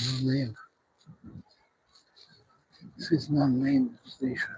No name. This is not named station.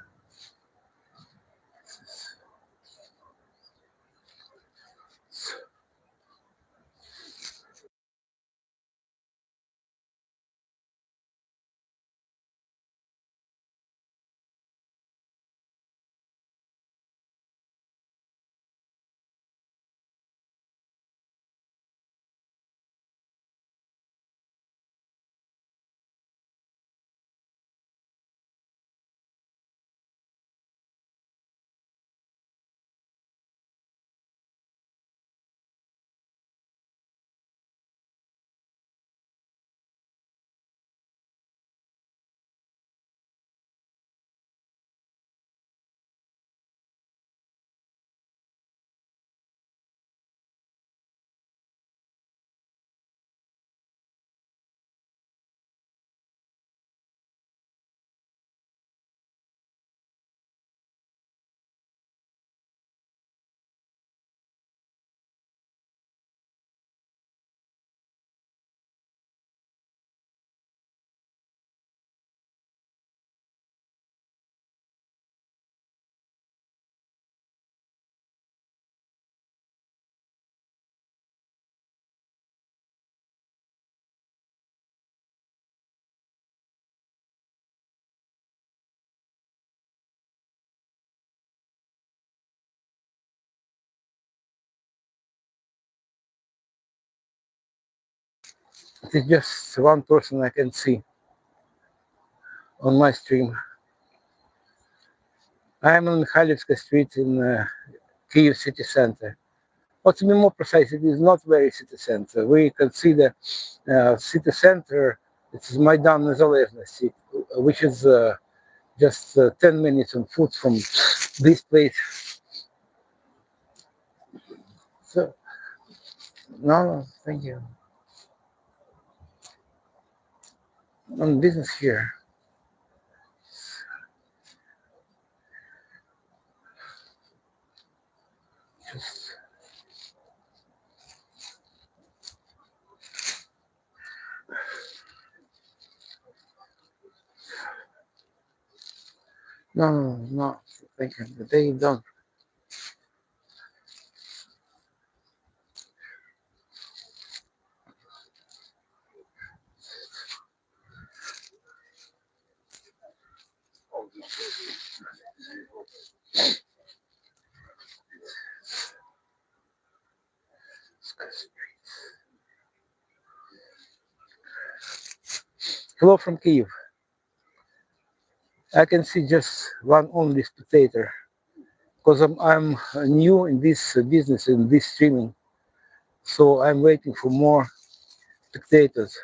It is just one person I can see on my stream. I am on Mikhailivska Street in Kyiv city center. But to be more precise, it is not very city center. We can see the city center. It is Maidan Nezalezhnosti, which is just 10 minutes on foot from this place. So, no, thank you. On business here. Just no, thank you. They don't. Hello from Kyiv. I can see just one only spectator because I'm new in this business, in this streaming. So I'm waiting for more spectators.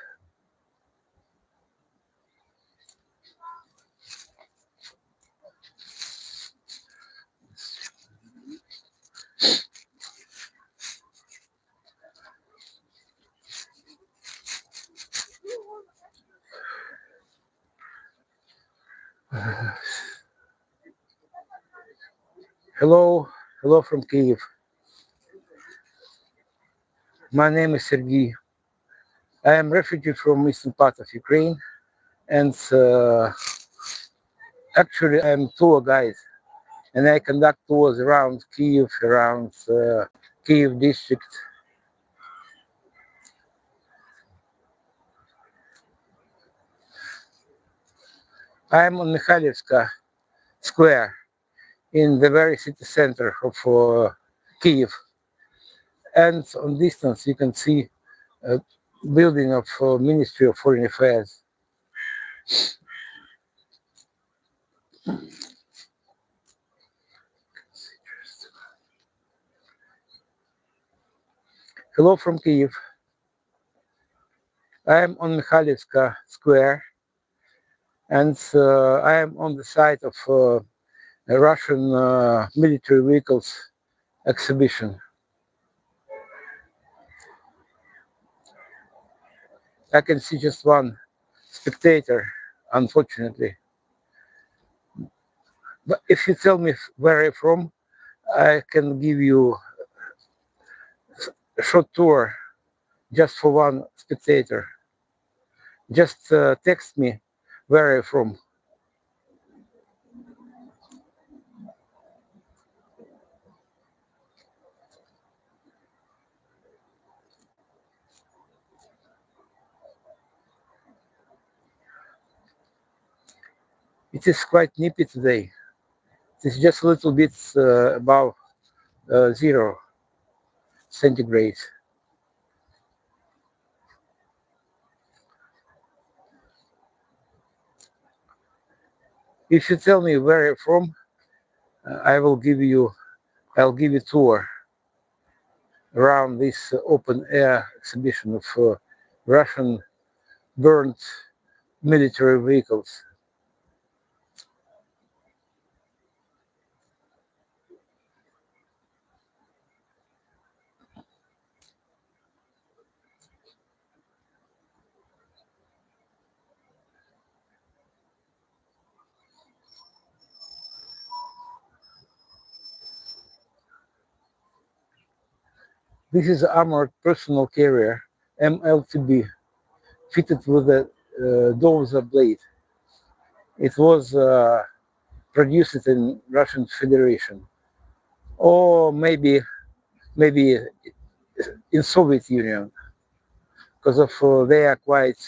Hello from Kyiv. My name is Sergey. I am refugee from eastern part of Ukraine, and actually I'm tour guide, and I conduct tours around Kyiv, around Kyiv district. I am on Mikhailivska Square in the very city center of Kyiv, and on distance you can see a building of Ministry of Foreign Affairs. Hello from Kyiv. I am on Mikhailivska Square, and I am on the site of a Russian military vehicles exhibition. I can see just one spectator, unfortunately. But if you tell me where I'm from, I can give you a short tour just for one spectator. Just text me where are you from. It is quite nippy today. It is just a little bit above 0 centigrade. If you tell me where you're from, I'll give you a tour around this open air exhibition of Russian burned military vehicles. This is armored personal carrier MLTB fitted with a Dozer blade. It was produced in Russian Federation, or maybe in Soviet Union, because of they are quite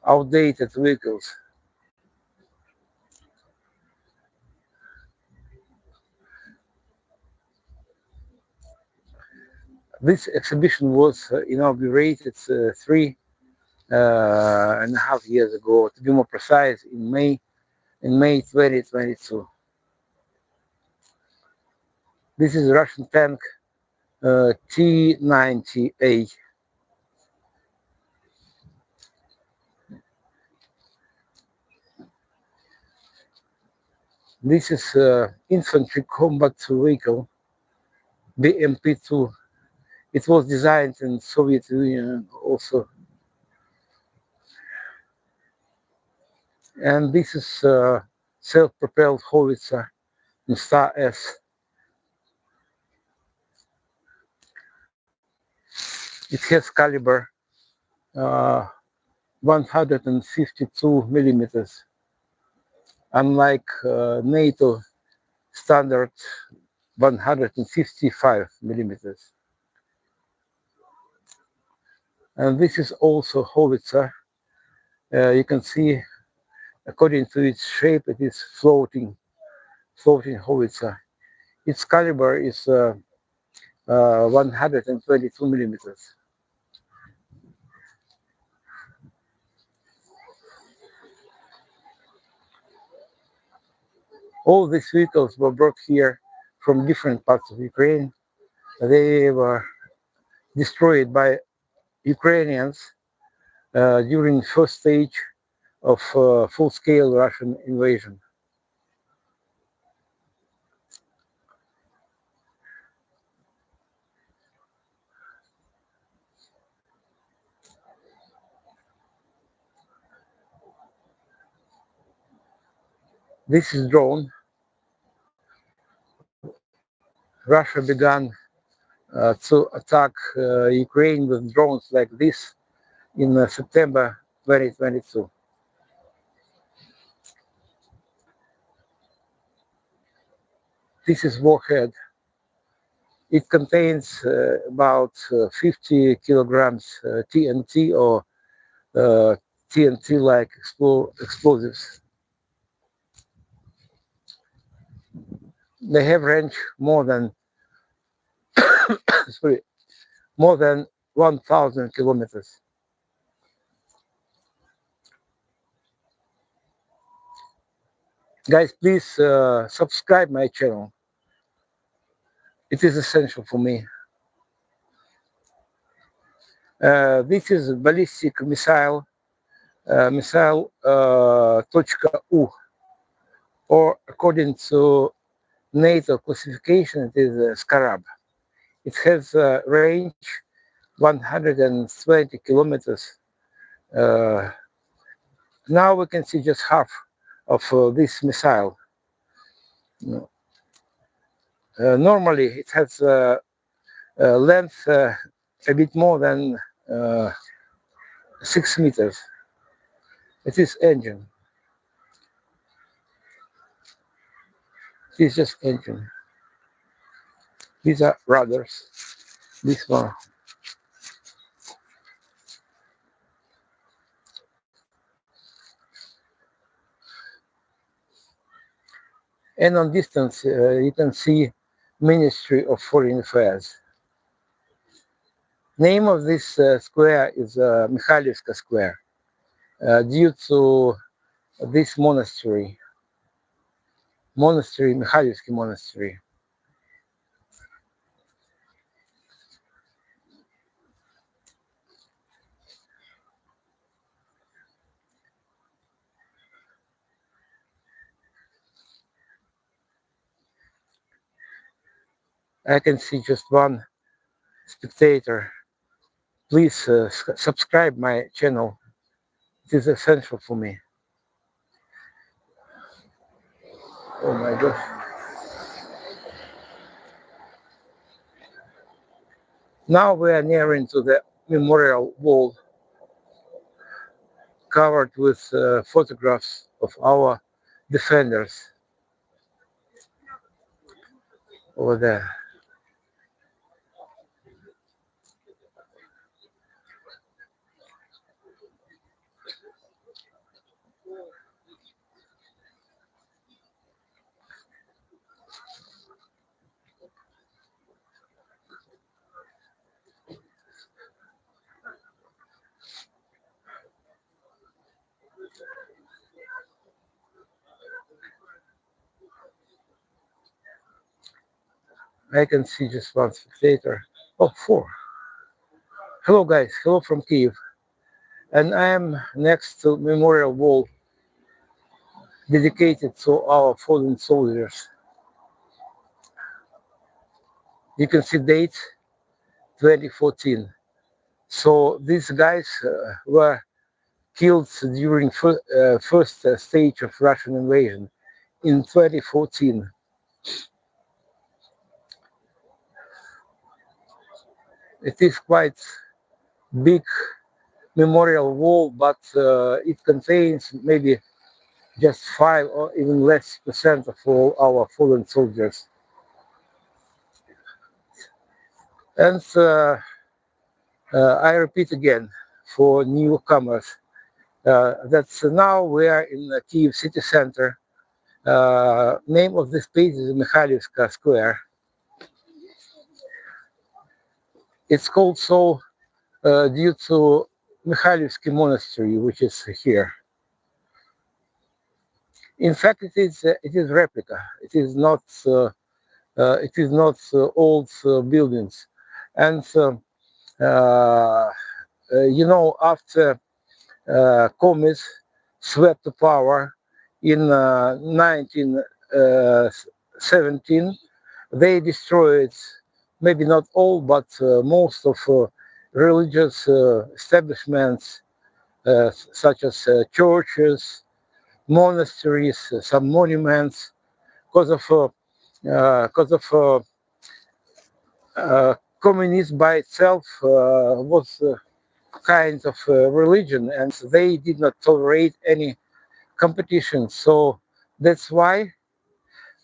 outdated vehicles. This exhibition was inaugurated 3.5 years ago, to be more precise, in May 2022. This is a Russian tank T-90A. This is infantry combat vehicle BMP-2. It was designed in Soviet Union also. And this is self-propelled howitzer Star S. It has caliber 152 millimeters, unlike NATO standard 155 millimeters. And this is also howitzer. You can see, according to its shape, it is floating howitzer. Its caliber is 122 millimeters. All these vehicles were brought here from different parts of Ukraine. They were destroyed by Ukrainians during the first stage of full-scale Russian invasion. This is drone. Russia began to attack Ukraine with drones like this in September 2022. This is warhead. It contains about 50 kilograms TNT or TNT-like explosives. They have range more than 1,000 kilometers. Guys, please subscribe my channel. It is essential for me. This is ballistic missile, .U, or according to NATO classification, it is Scarab. It has range 120 kilometers. Now we can see just half of this missile. Normally, it has length a bit more than 6 meters. It is engine. It is just engine. These are rudders. This one. And on distance, you can see Ministry of Foreign Affairs. Name of this square is Mikhailivska Square, due to this monastery, Mikhailivsky Monastery. I can see just one spectator. Please subscribe my channel. It is essential for me. Oh my gosh. Now we are nearing to the memorial wall covered with photographs of our defenders over there. I can see just one spectator. Oh, four. Hello guys, hello from Kyiv. And I am next to memorial wall dedicated to our fallen soldiers. You can see date 2014. So these guys were killed during first stage of Russian invasion in 2014. It is quite big memorial wall, but it contains maybe just 5 or even less % of all our fallen soldiers. And I repeat again for newcomers that now we are in the Kyiv city center. Name of this place is Mikhailivska Square. It's called so due to Mikhailivsky Monastery, which is here. In fact, it is replica. It is not old buildings, and you know, after communists swept the power in 1917, they destroyed maybe not all, but most of religious establishments, such as churches, monasteries, some monuments, because of communism by itself was kind of religion, and they did not tolerate any competition. So that's why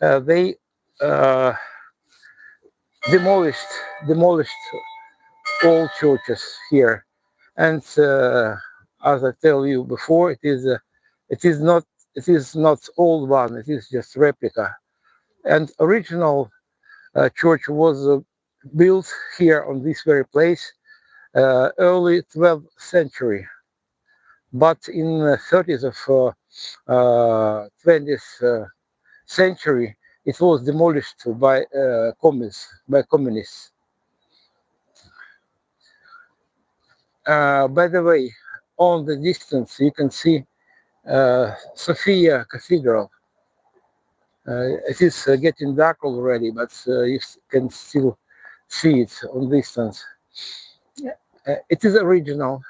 they demolished all churches here. And as I tell you before, it is not old one. It is just replica. And original church was built here on this very place early 12th century. But in the 30s of 20th century, it was demolished by communists. By the way, on the distance you can see Sophia Cathedral. It is getting dark already, but you can still see it on distance. It is original.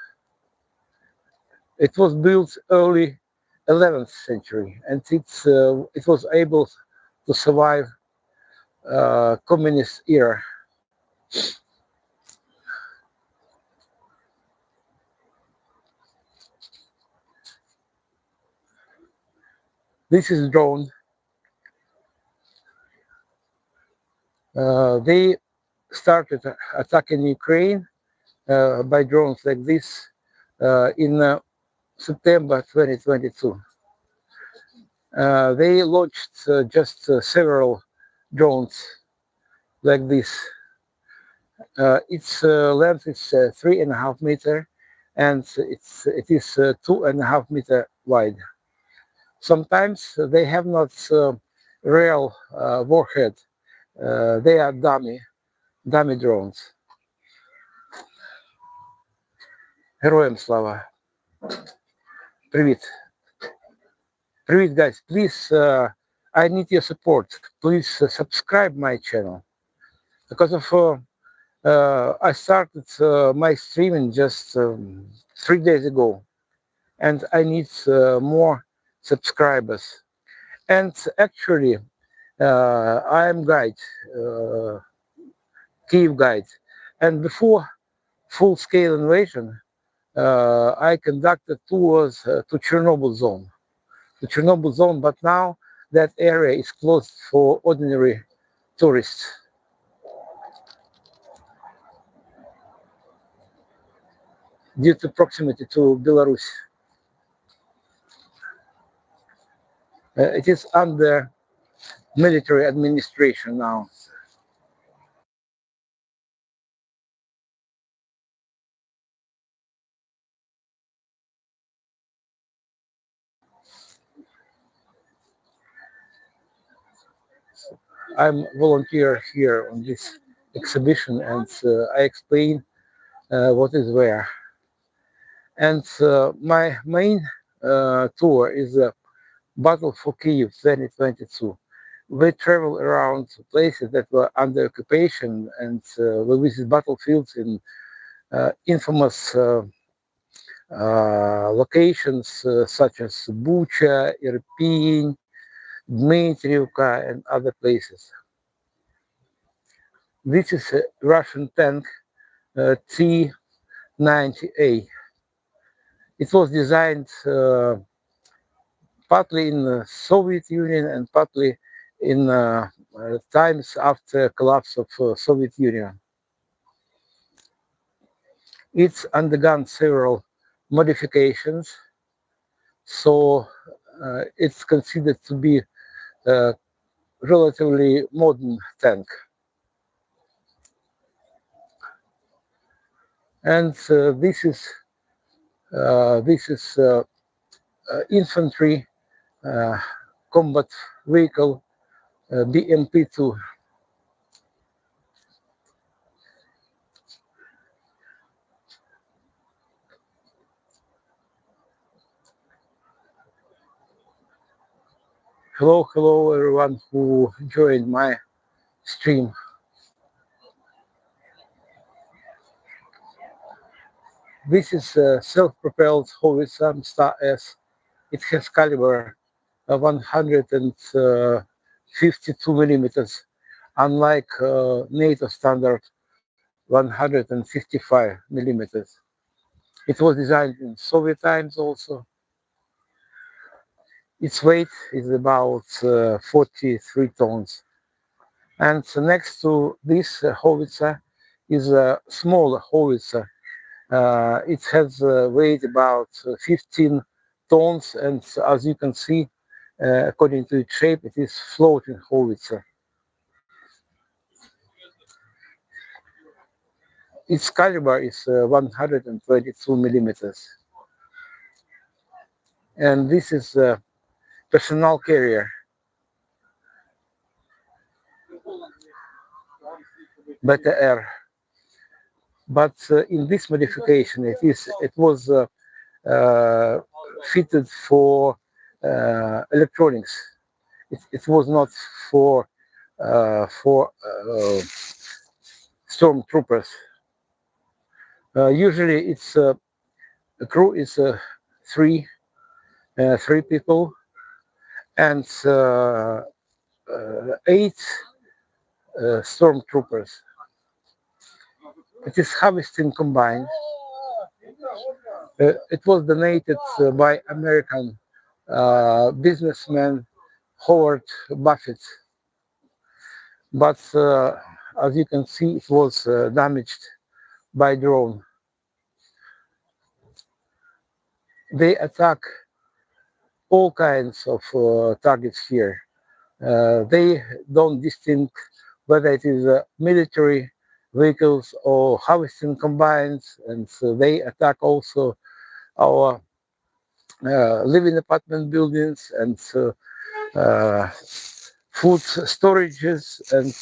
It was built early 11th century, and it was able to survive communist era. This is drone. They started attacking Ukraine by drones like this in September 2022. They launched just several drones like this. Its length is 3.5 meters, and it is 2.5 meters wide. Sometimes they have not real warhead. They are dummy drones. Героям слава. Привіт. Привіт, guys. Please, I need your support. Please subscribe my channel. Because of I started my streaming just 3 days ago, and I need more subscribers. And actually, I am guide, Kyiv guide, and before full-scale invasion, I conducted tours to Chernobyl zone, but now that area is closed for ordinary tourists. Due to proximity to Belarus. It is under military administration now. I'm volunteer here on this exhibition, and I explain what is where. And my main tour is Battle for Kyiv 2022. We travel around places that were under occupation, and we visit battlefields in infamous locations such as Bucha, Irpin, Dmitrievka, and other places. This is a Russian tank T-90A. It was designed partly in the Soviet Union and partly in times after collapse of Soviet Union. It's undergone several modifications, so it's considered to be a relatively modern tank. And this is infantry combat vehicle BMP-2. Hello everyone who joined my stream. This is a self-propelled howitzer Star S. It has caliber 152 millimeters, unlike NATO standard 155 millimeters. It was designed in Soviet times also. Its weight is about 43 tons. And next to this howitzer is a smaller howitzer. It has weight about 15 tons, and as you can see, according to its shape, it is floating howitzer. Its caliber is 122 millimeters. And this is a personnel carrier. Beta Air. But in this modification, it was fitted for electronics. It was not for stormtroopers. Usually, its crew is three people, and 8 stormtroopers. It is harvesting combined. It was donated by American businessman Howard Buffett. But as you can see, it was damaged by drone. They attack all kinds of targets here. They don't distinct whether it is military vehicles or harvesting combines, and so they attack also our living apartment buildings and food storages and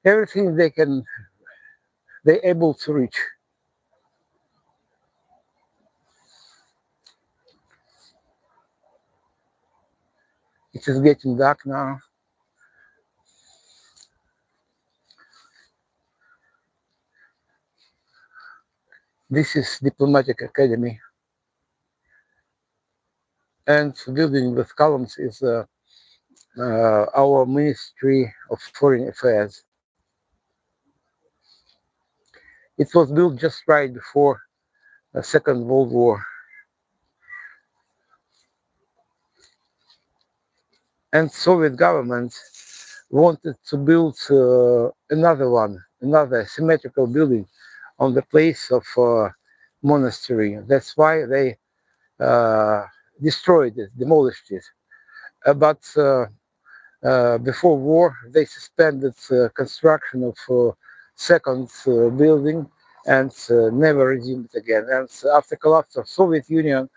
everything they're able to reach. It is getting dark now. This is Diplomatic Academy, and building with columns is our Ministry of Foreign Affairs. It was built just right before the Second World War. And Soviet government wanted to build another symmetrical building on the place of monastery. That's why they destroyed it, demolished it. But before war, they suspended construction of second building and never resumed it again. And after collapse of Soviet Union,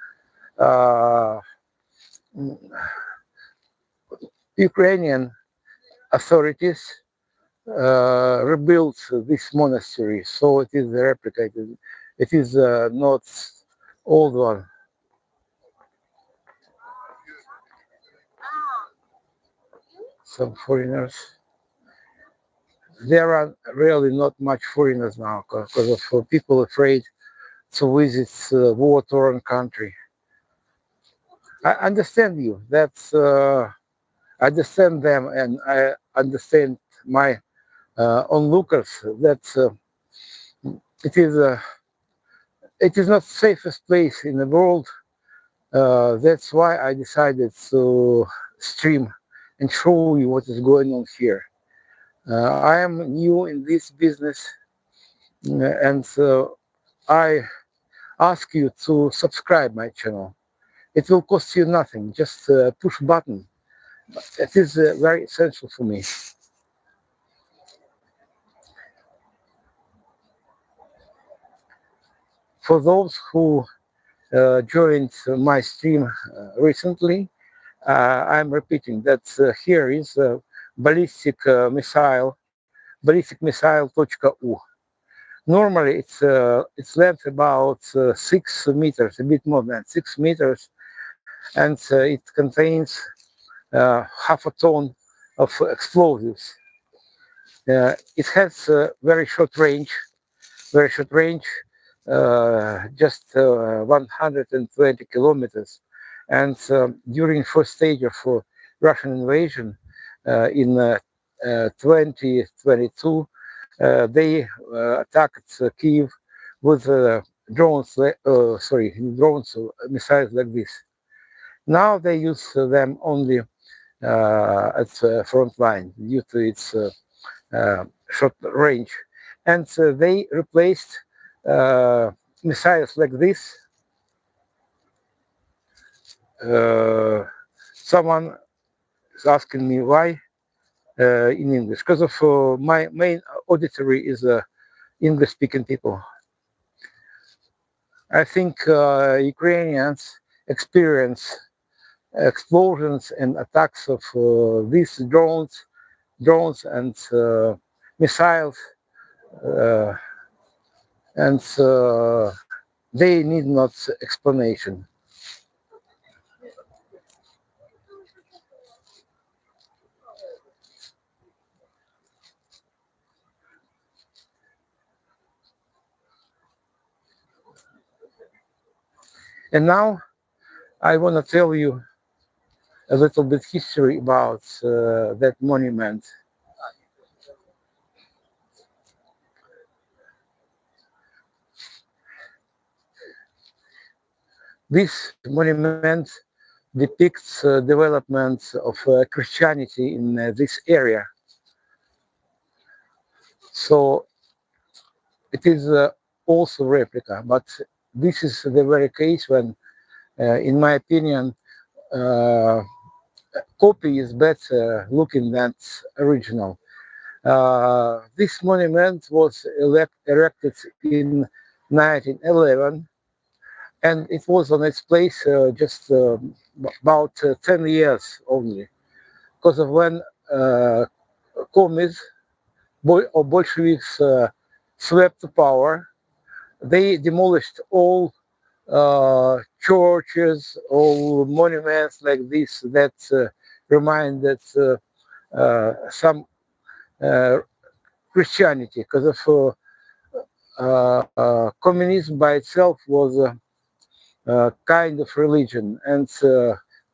Ukrainian authorities rebuilt this monastery, so it is replicated. It is not old one. Some foreigners. There are really not much foreigners now because of people afraid to visit war-torn country. I understand you. That's I understand them, and I understand my onlookers. That it is not safest place in the world. That's why I decided to stream and show you what is going on here. I am new in this business, and I ask you to subscribe my channel. It will cost you nothing, just push button. It is very essential for me. For those who joined my stream recently, I'm repeating that here is ballistic missile .u. Normally, it's length about 6 meters, a bit more than 6 meters, and it contains half a ton of explosives. It has very short range, just 120 kilometers. And during first stage of Russian invasion in 2022, they attacked Kyiv with drones, missiles like this. Now they use them only at front line due to its short range, and they replaced missiles like this. Someone is asking me why in English, because of my main auditory is English-speaking people. I think Ukrainians experience explosions and attacks of these drones and missiles, and they need not explanation. And now I want to tell you a little bit history about that monument. This monument depicts developments of Christianity in this area. So it is also replica, but this is the very case when, in my opinion, copy is better looking than original. This monument was erected in 1911, and it was on its place just about 10 years only, because of when commies or Bolsheviks swept the power. They demolished all churches, all monuments like this that remind that some Christianity, because of communism by itself was a kind of religion, and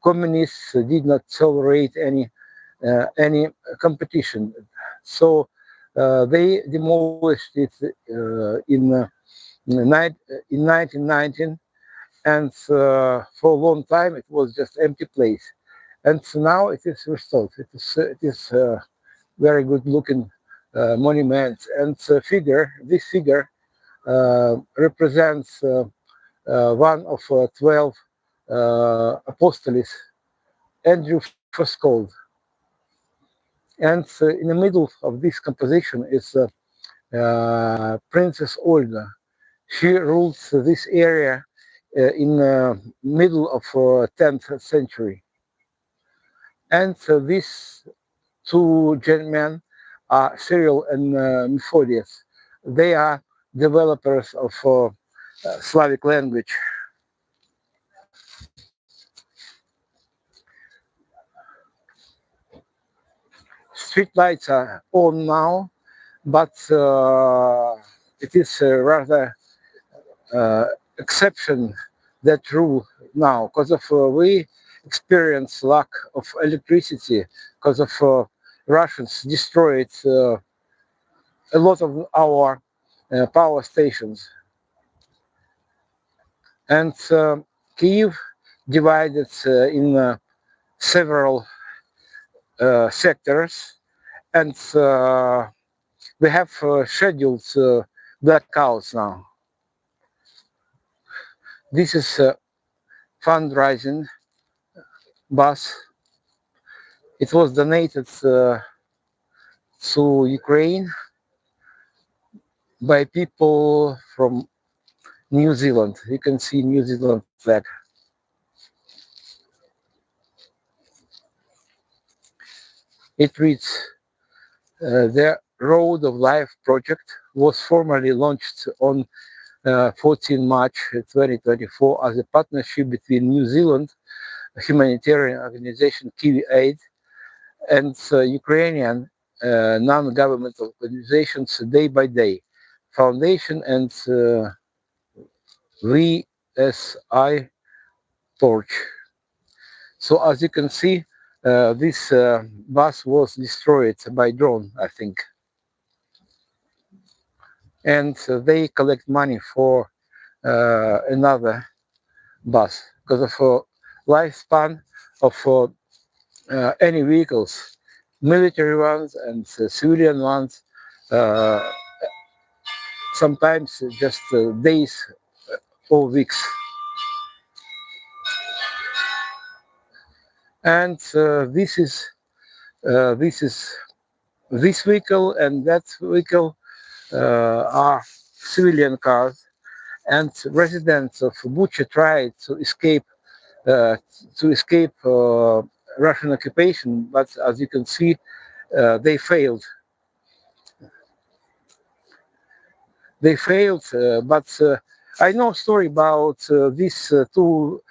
communists did not tolerate any competition. So they demolished it in 1919, and for a long time it was just empty place. And now it is restored. It is very good looking monument, and this figure represents one of 12 apostles, Andrew was called. And in the middle of this composition is Princess Olga. She ruled this area in the middle of 10th century. And these two gentlemen are Cyril and Methodius. They are developers of Slavic language. Street lights are on now, but it is rather exception that rule now, because of we experience lack of electricity because of Russians destroyed a lot of our power stations, and Kyiv divided in several sectors, and we have scheduled blackouts now. This is a fundraising bus. It was donated to Ukraine by people from New Zealand. You can see New Zealand flag. It reads, the Road of Life project was formally launched on 14 March 2024 as a partnership between New Zealand humanitarian organization Kyiv Aid and Ukrainian non-governmental organizations Day by Day Foundation and VSI Torch. So as you can see, this bus was destroyed by drone, I think. And they collect money for another bus because of lifespan of any vehicles, military ones and civilian ones, sometimes just days or weeks. And this is this vehicle and that vehicle are civilian cars, and residents of Bucha tried to escape Russian occupation, but as you can see, they failed. They failed, but I know a story about these two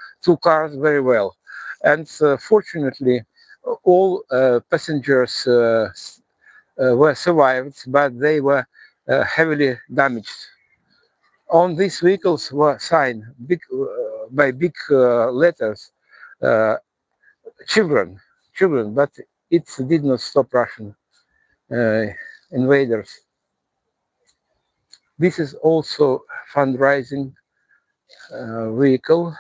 cars very well, and fortunately, all passengers were survived, but they were heavily damaged. On these vehicles were signed by big letters, children, but it did not stop Russian invaders. This is also fundraising vehicle.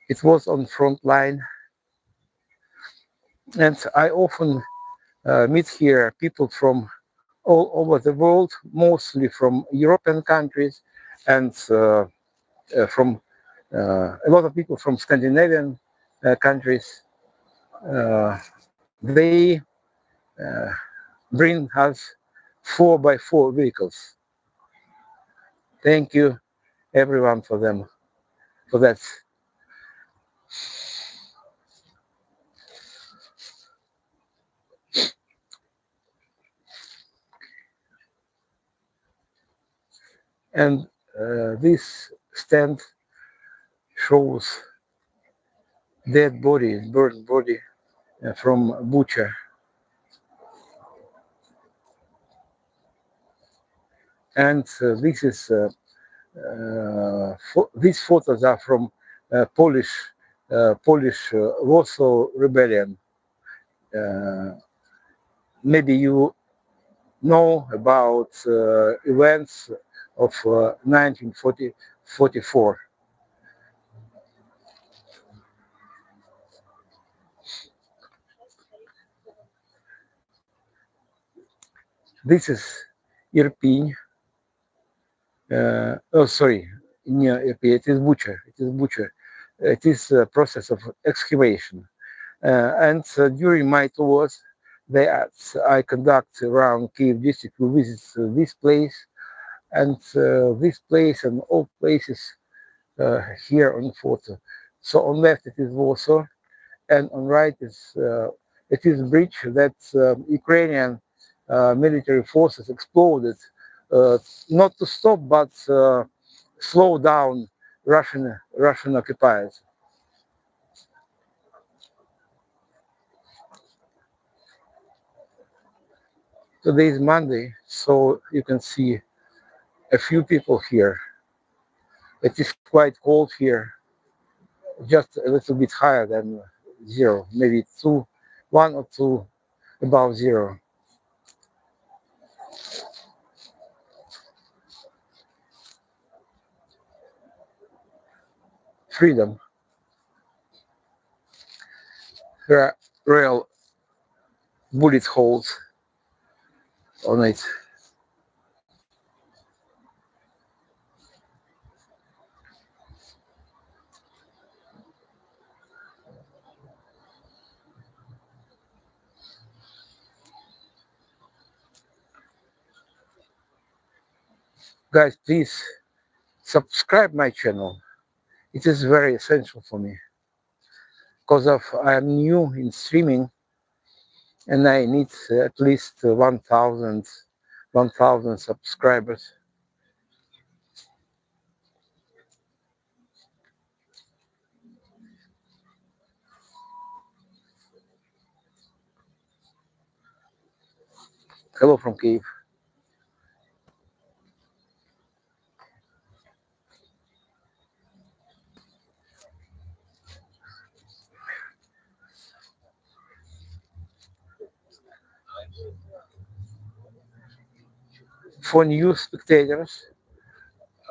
It was on front line, and I often meet here people from all over the world, mostly from European countries, and from a lot of people from Scandinavian countries. They bring us 4x4 vehicles. Thank you, everyone, for them, for that. And this stand shows dead body, burned body from Bucha. And this is these photos are from Polish Warsaw Rebellion. Maybe you know about events of 1944. This is Irpin. Oh, sorry, near Irpin. It is Bucha. It is Bucha. It is a process of excavation. And during my tours, I conduct around Kyiv district. We visit this place and this place and all places here on the photo. So on left it is Warsaw, and on right is it is a bridge that Ukrainian military forces exploded, not to stop but slow down Russian occupiers. Today is Monday, so you can see a few people here. It is quite cold here, just a little bit higher than zero, maybe 1 or 2 above zero. Freedom. There are real bullet holes on it. Guys, please subscribe my channel. It is very essential for me because I am new in streaming and I need at least 1,000 subscribers. Hello from Kyiv. For new spectators,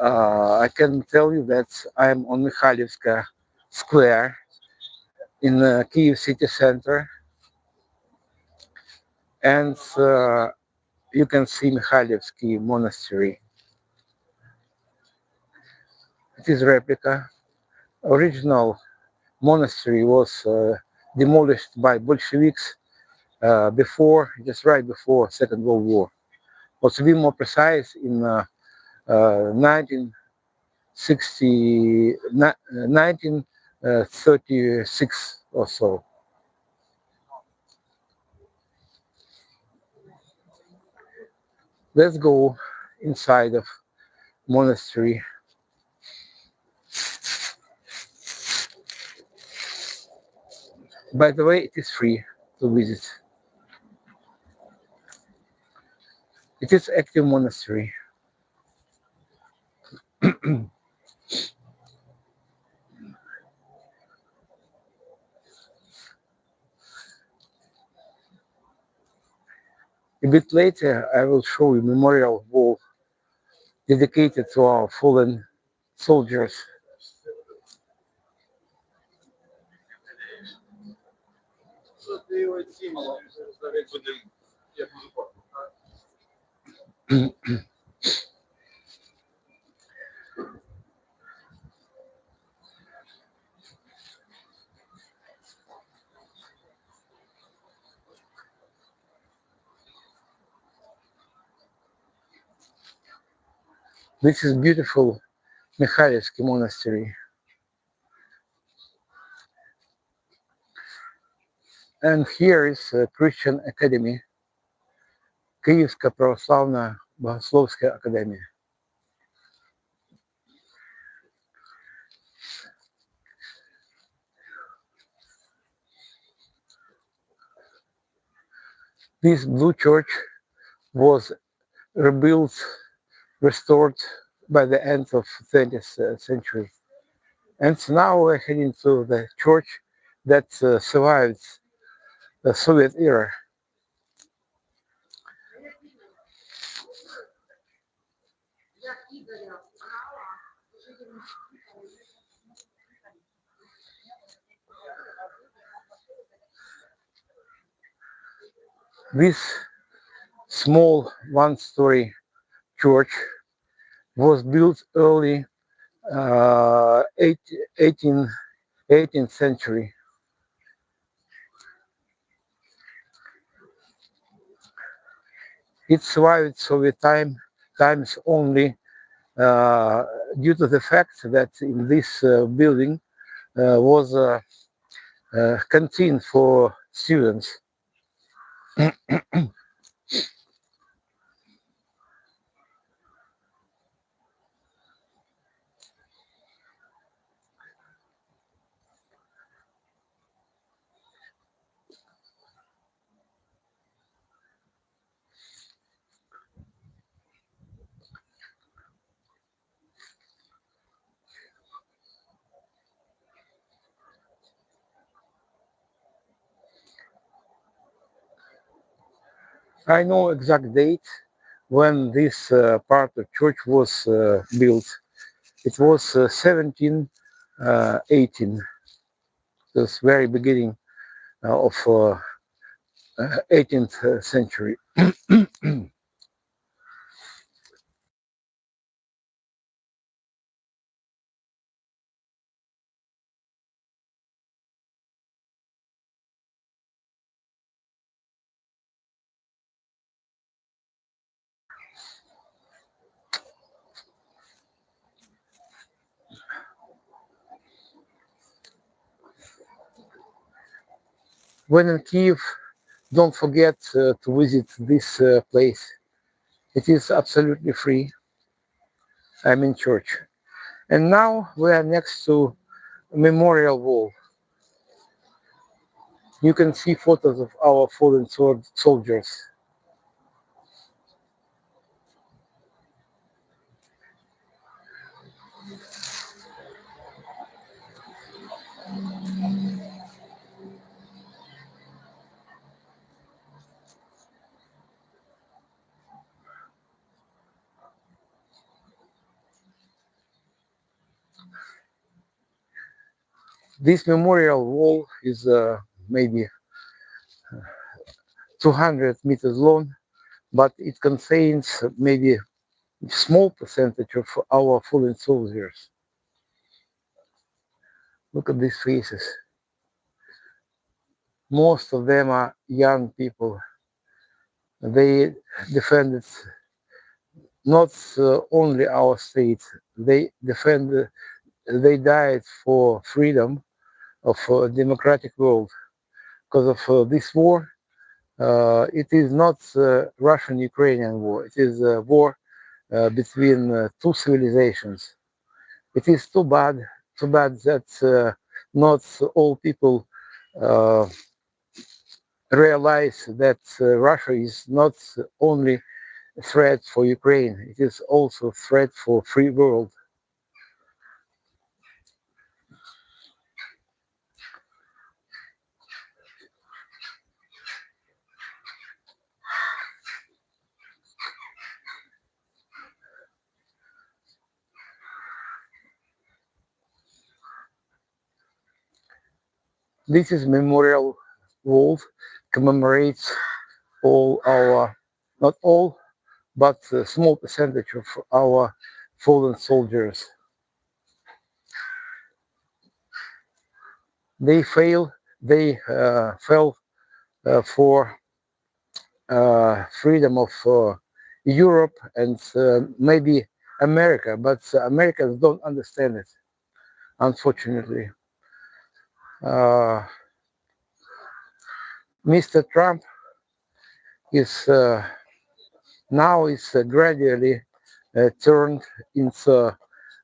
I can tell you that I'm on Mikhailivska Square in the Kyiv city center, and you can see Mikhailivsky Monastery. It is replica. Original monastery was demolished by Bolsheviks right before Second World War. Or to be more precise, in 1936 or so. Let's go inside of monastery. By the way, it is free to visit. It is active monastery. A bit later, I will show you memorial wall dedicated to our fallen soldiers. This is beautiful Mikhailivsky monastery. And here is a Christian academy, Київська православна богословська академія. This blue church was rebuilt, restored by the end of 20th century. And now we're heading to the church that survived the Soviet era. This small one-story church was built early 18th century. It survived Soviet times only due to the fact that in this building was a canteen for students. I know exact date when this part of church was built. It was 1718, the very beginning of 18th century. When in Kyiv, don't forget to visit this place. It is absolutely free. I'm in church. And now we are next to a memorial wall. You can see photos of our fallen soldiers. This memorial wall is maybe 200 meters long, but it contains maybe a small percentage of our fallen soldiers. Look at these faces. Most of them are young people. They defended not only our state, they died for freedom of a democratic world. Because of this war, it is not Russian-Ukrainian war. It is a war between two civilizations. It is too bad that not all people realize that Russia is not only a threat for Ukraine, it is also a threat for free world. This is memorial wall commemorates all our, not all, but a small percentage of our fallen soldiers. They fell for freedom of Europe and maybe America, but Americans don't understand it, unfortunately. Mr. Trump is now gradually turned into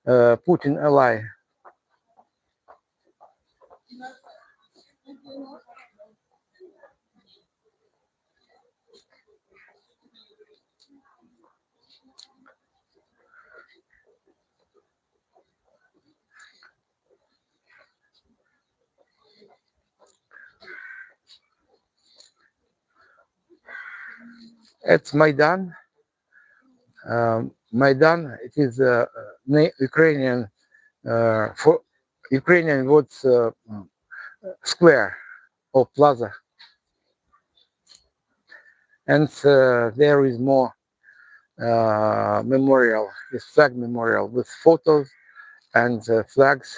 Putin ally. At Maidan, it is Ukrainian for Ukrainian words square or plaza, and there is more memorial, this flag memorial with photos and flags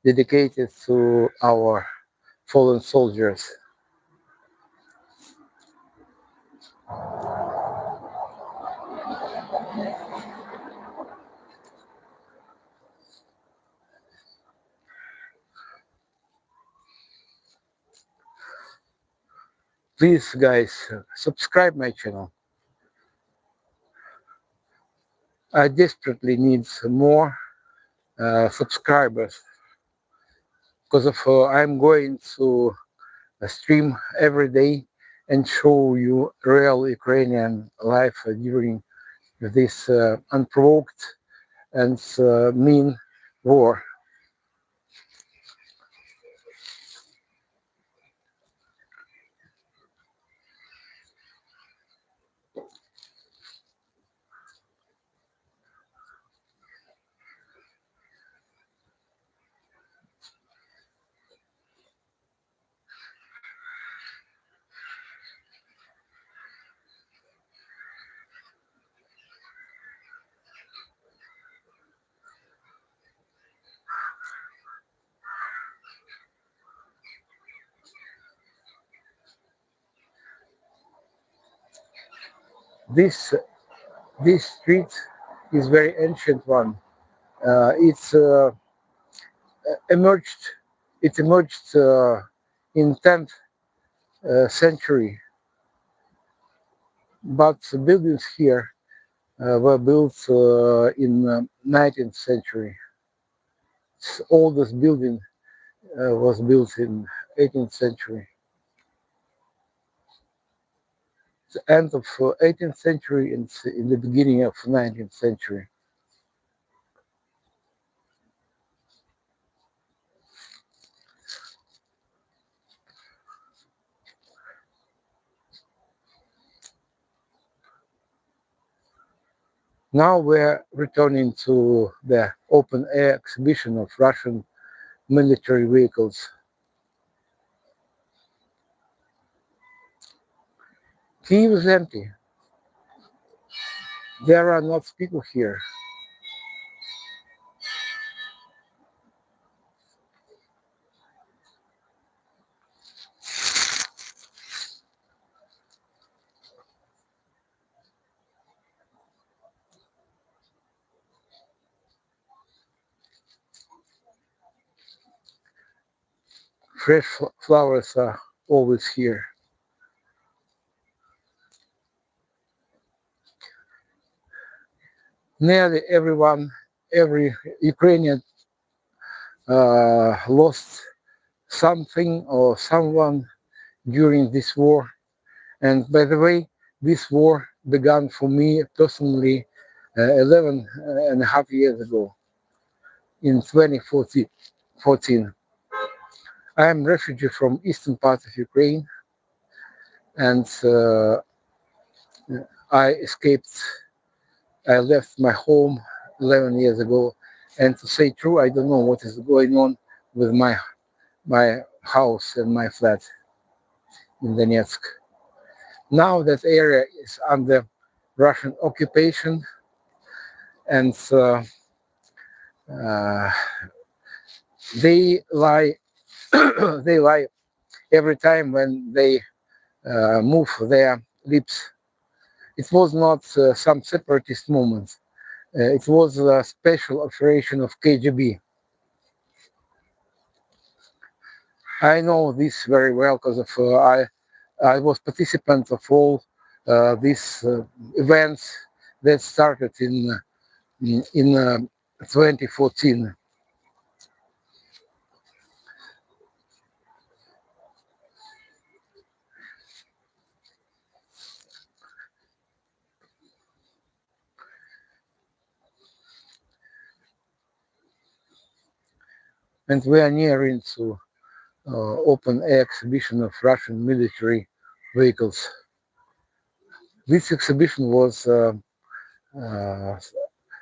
dedicated to our fallen soldiers. Please, guys, subscribe my channel. I desperately need more subscribers because of I'm going to stream every day and show you real Ukrainian life during this unprovoked and mean war. This street is very ancient one. It's emerged. It emerged in 10th century, but the buildings here were built in 19th century. The oldest building was built in 18th century. The end of 18th century and in the beginning of 19th century. Now we're returning to the open-air exhibition of Russian military vehicles. Kyiv is empty. There are not people here. Fresh flowers are always here. Nearly every Ukrainian lost something or someone during this war. And by the way, this war began for me personally 11 and a half years ago in 2014. I am a refugee from eastern part of Ukraine, and I left my home 11 years ago, and to say true, I don't know what is going on with my house and my flat. in Donetsk. Now that area is under Russian occupation, and they lie they lie every time when they move their lips. It was not some separatist movement. It was a special operation of KGB. I know this very well because of I was participant of all these events that started in 2014. And we are nearing to open air exhibition of Russian military vehicles. This exhibition was uh,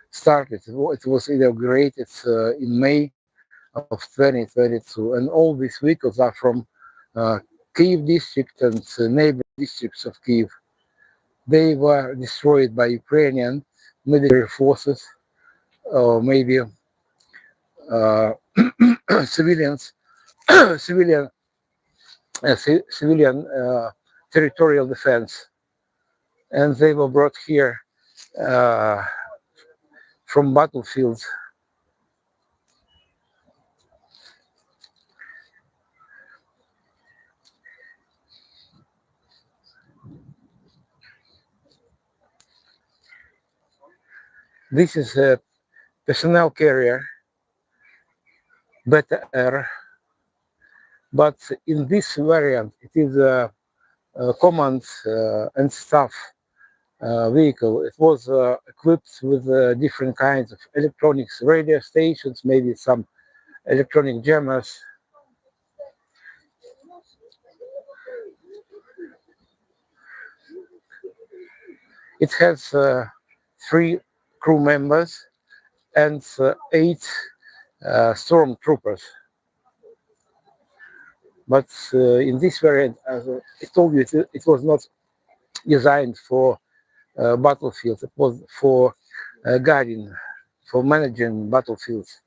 started. It was inaugurated in May of 2022, and all these vehicles are from Kyiv district and neighboring districts of Kyiv. They were destroyed by Ukrainian military forces, or maybe uh, civilians, civilian, civilian territorial defense, and they were brought here uh, from battlefields. This is a personnel carrier, Beta R, but in this variant, it is a command and staff vehicle. It was equipped with different kinds of electronics, radio stations, maybe some electronic jammers. It has 3 crew members and 8 stormtroopers. But in this variant, as I told you, it was not designed for battlefields. It was for guiding, for managing battlefields.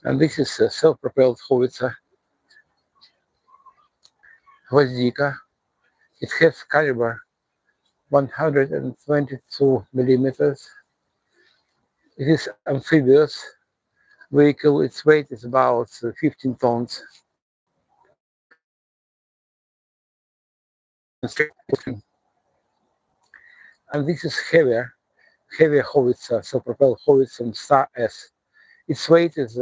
And this is a self-propelled howitzer, Gvozdika. It has caliber 122 millimeters. It is amphibious vehicle. Its weight is about 15 tons. And this is heavier howitzer, self-propelled howitzer Star S. Its weight is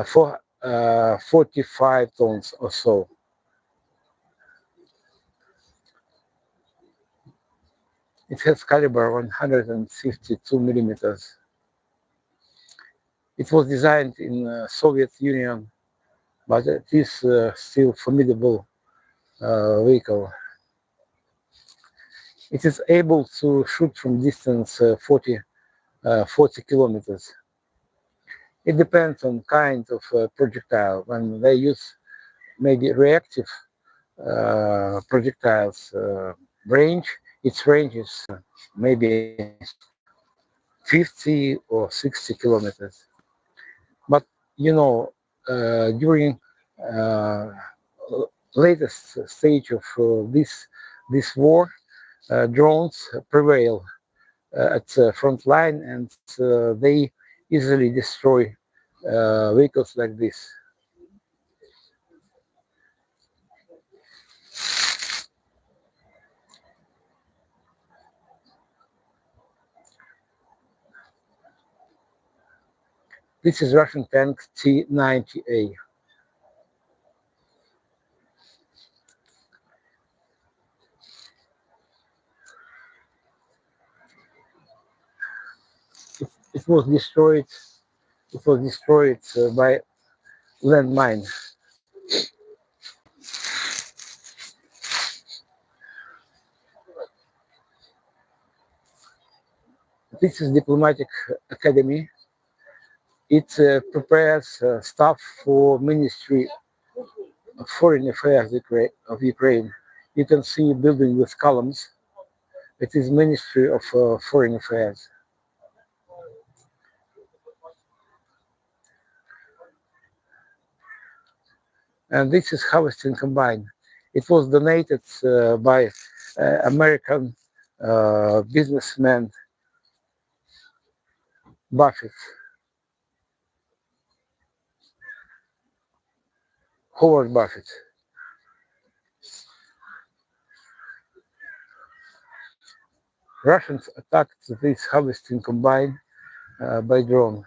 45 tons or so. It has caliber 152 millimeters. It was designed in Soviet Union, but it is still formidable vehicle. It is able to shoot from distance 40 kilometers. It depends on kind of projectile. When they use maybe reactive projectiles its range is maybe 50 or 60 kilometers. But you know, during latest stage of this war, drones prevail at the front line, and they easily destroy vehicles like this. This is Russian tank T-90A. It was destroyed. It was destroyed by landmine. This is diplomatic academy. It prepares staff for Ministry of Foreign Affairs of Ukraine. You can see a building with columns. It is Ministry of Foreign Affairs. And this is harvesting combine. It was donated by American businessman Buffett, Howard Buffett. Russians attacked this harvesting combine by drone.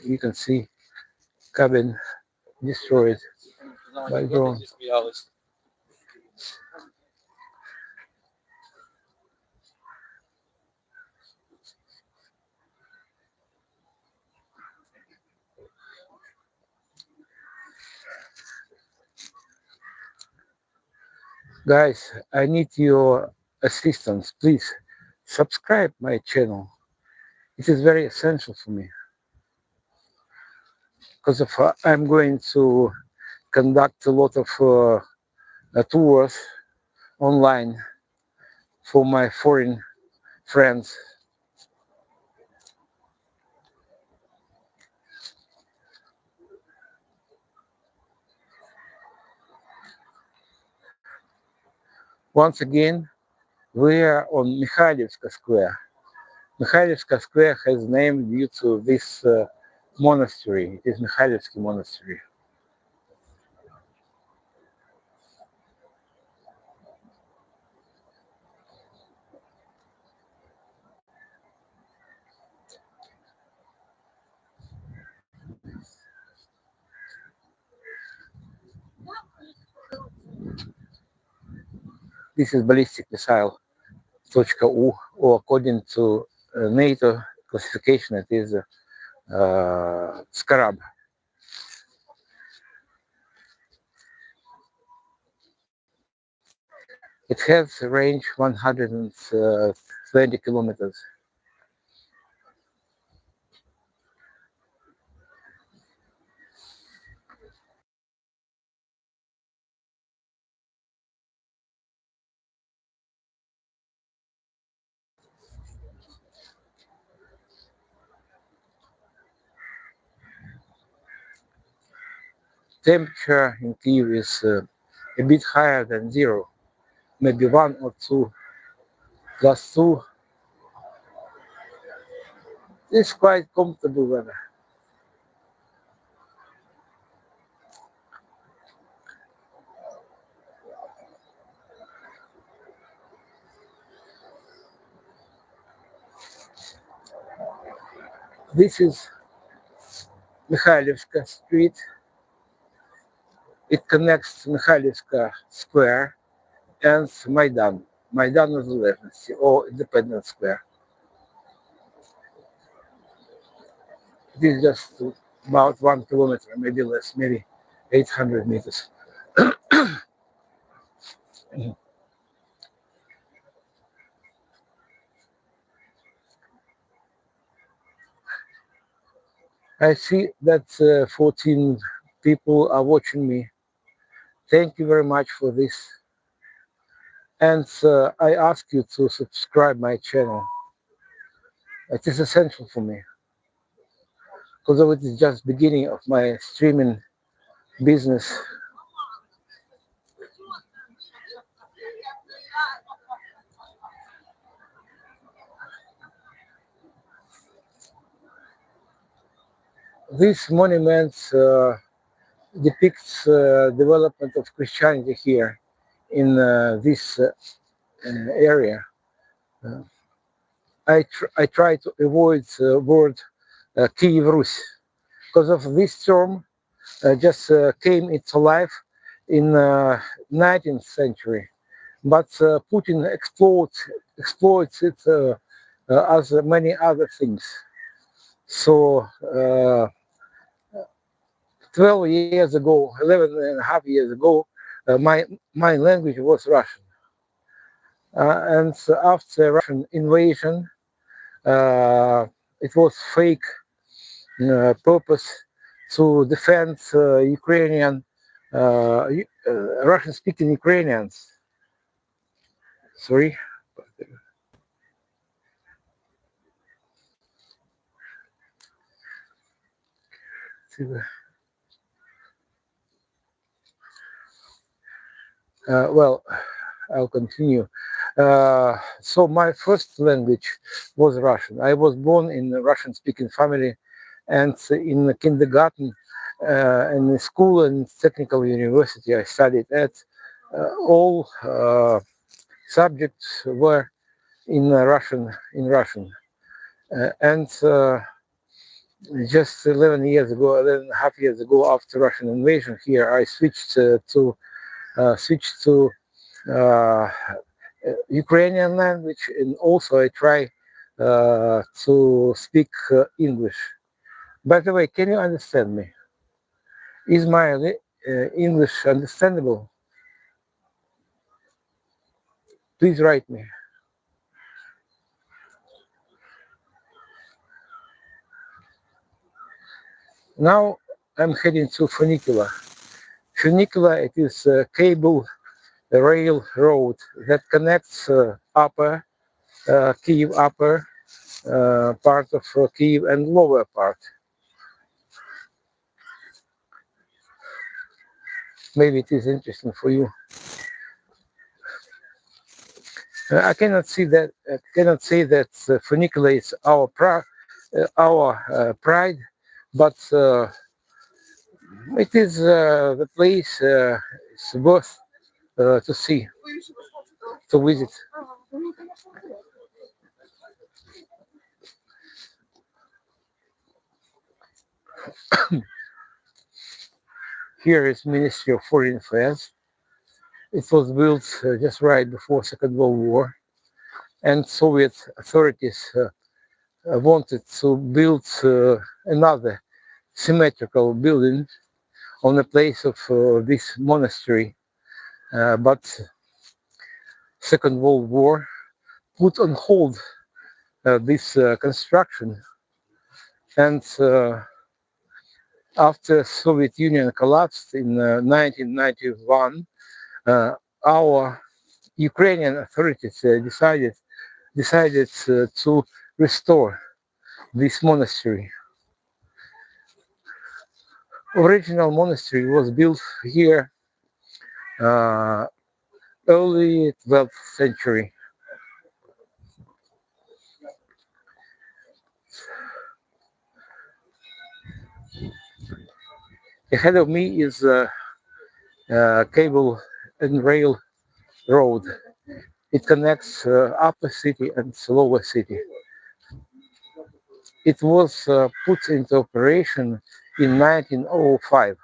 You can see cabin destroyed by drone. Guys, I need your assistance. Please subscribe my channel. It is very essential for me because if I'm going to conduct a lot of tours online for my foreign friends. Once again, we are on Mikhailivska Square. Mikhailivska Square has name due to this monastery. It is Mikhailivsky Monastery. This is ballistic missile, .U, or according to NATO classification, it is Scarab. It has a range 120 kilometers. Temperature in Kyiv is a bit higher than 0, maybe 1 or 2 plus 2. It's quite comfortable weather. This is Mikhailivska Street. It connects Mikhailivska Square and Maidan, Maidan Незалежності, or Independence Square. It is just about 1 kilometer, maybe less, maybe 800 meters. I see that 14 people are watching me. Thank you very much for this. And I ask you to subscribe my channel. It is essential for me, because it is just beginning of my streaming business. This monument depicts development of Christianity here in this area. I try to avoid the word Kyiv Rus because of this term just came into life in 19th century, but Putin exploits it as many other things. So 12 years ago, 11 and a half years ago, my language was Russian. And after Russian invasion, It was fake purpose to defend Ukrainian, Russian-speaking Ukrainians. Sorry. Well, I'll continue. So my first language was Russian. I was born in a Russian-speaking family, and in the kindergarten and in school and technical university I studied at. All subjects were in Russian. And just 11 years ago, 11.5 years ago, after Russian invasion here, I switched to Ukrainian language, and also I try to speak English. By the way, can you understand me? Is my English understandable? Please write me. Now I'm heading to funicular. Funicular, it is a cable railroad that connects upper Kyiv upper part of Kyiv and lower part. Maybe it is interesting for you. I cannot say that funicular is our pride, but it is the place it's worth to see, to visit. Here is Ministry of Foreign Affairs. It was built just right before Second World War, and Soviet authorities wanted to build another symmetrical building on the place of this monastery, but Second World War put on hold this construction, and after Soviet Union collapsed in 1991, our Ukrainian authorities decided to restore this monastery. Original monastery was built here early 12th century. Ahead of me is cable and rail road. It connects upper city and lower city. It was put into operation in 1905.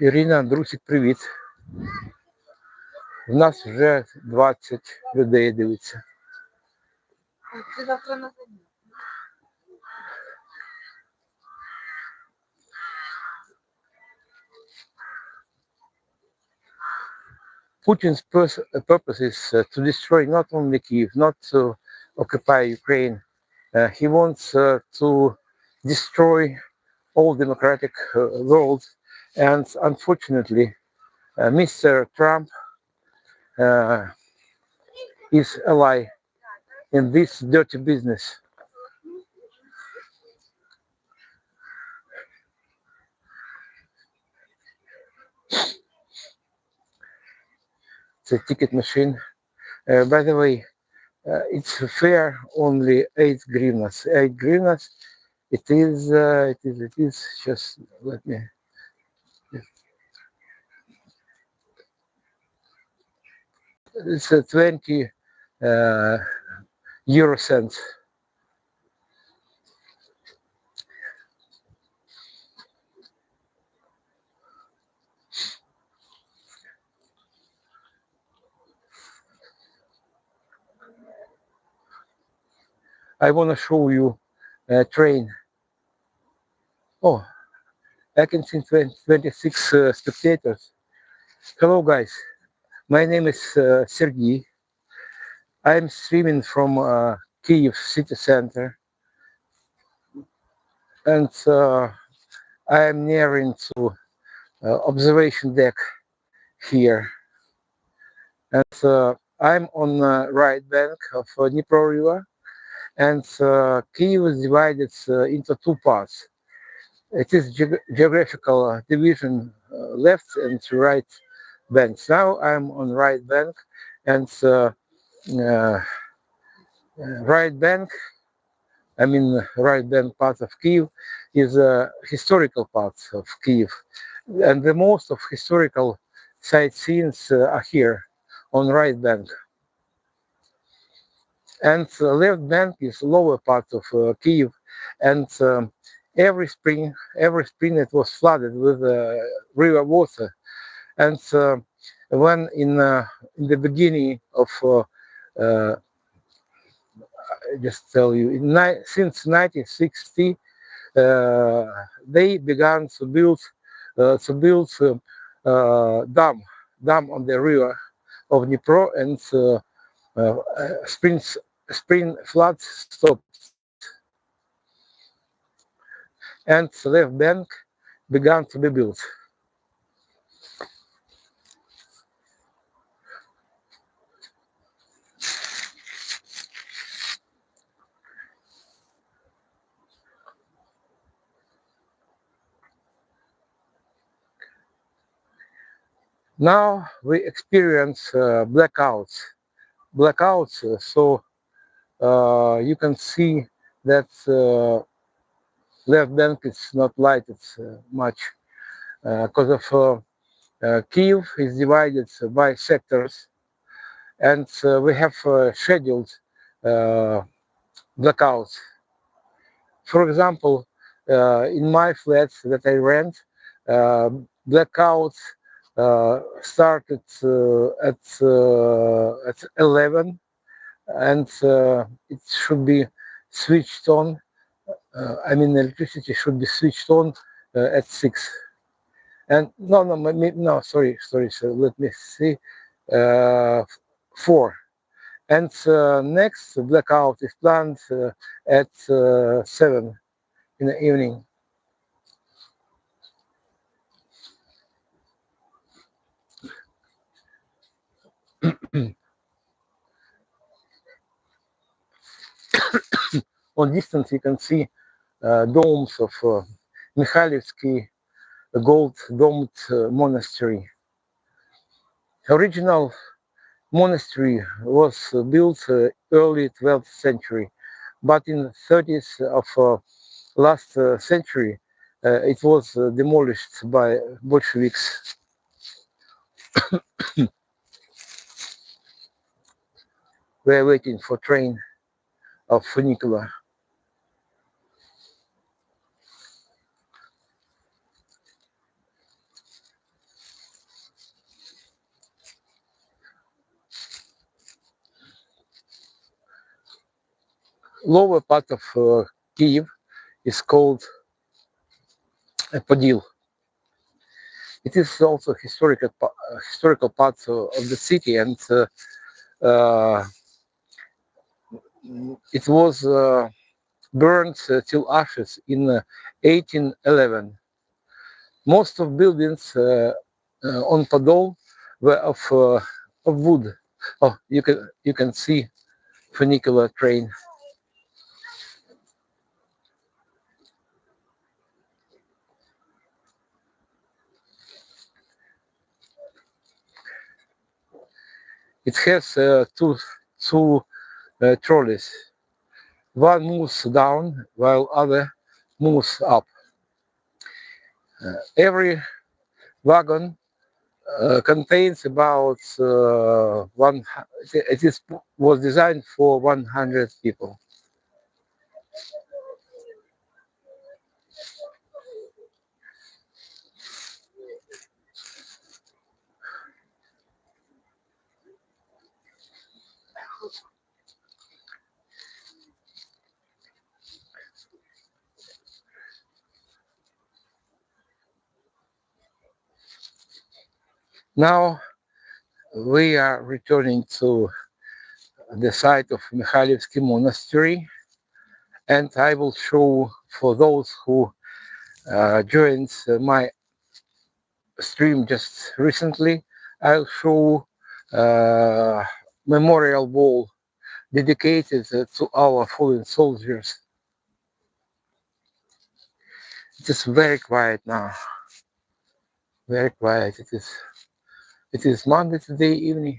Ірина, Андрусик, привіт. У нас вже 20 людей дивиться. Putin's purpose is to destroy not only Kyiv, not to occupy Ukraine. He wants to destroy all democratic world, and unfortunately, Mr. Trump is ally in this dirty business. It's a ticket machine. By the way, it's fare only 8 hryvnias. 8 hryvnias. It is just, let me. It's 20 euro cents. I want to show you a train. Oh, I can see 26 spectators. Hello, guys. My name is Sergey. I'm streaming from Kyiv city center, and I am nearing to observation deck here. And I'm on the right bank of Dnipro River, and Kyiv is divided into two parts. It is geographical division, left and right banks. Now I'm on right bank, and right bank, I mean right bank part of Kyiv is a historical part of Kyiv, and the most of historical sightseeings are here on right bank. And left bank is lower part of Kyiv, and every spring it was flooded with river water. And when in the beginning of just tell you, since 1960, they began to build dam on the river of Dnipro, and spring floods stopped, and the left bank began to be built. Now we experience blackouts. So you can see that left bank is not lighted much because of Kyiv is divided by sectors, and we have scheduled blackouts. For example, in my flats that I rent, blackouts started at 11, and it should be switched on. I mean, electricity should be switched on at 6. And no, sorry. Let me see. 4. And next blackout is planned at 7 in the evening. On distance, you can see domes of Mikhailivsky gold-domed monastery. Original monastery was built early 12th century, but in the 30s of last century, it was demolished by Bolsheviks. We are waiting for train of funicular. Lower part of Kyiv is called Podil. It is also historical part of the city, and it was burned till ashes in 1811. Most of buildings on Podol were of wood. Oh, you can see funicular train. It has two trolleys. One moves down while other moves up. Every wagon contains about one. Was designed for 100 people. Now we are returning to the site of Mikhailivsky Monastery, and I will show, for those who joined my stream just recently, I'll show memorial wall dedicated to our fallen soldiers. It is very quiet now, very quiet. It is Monday today evening.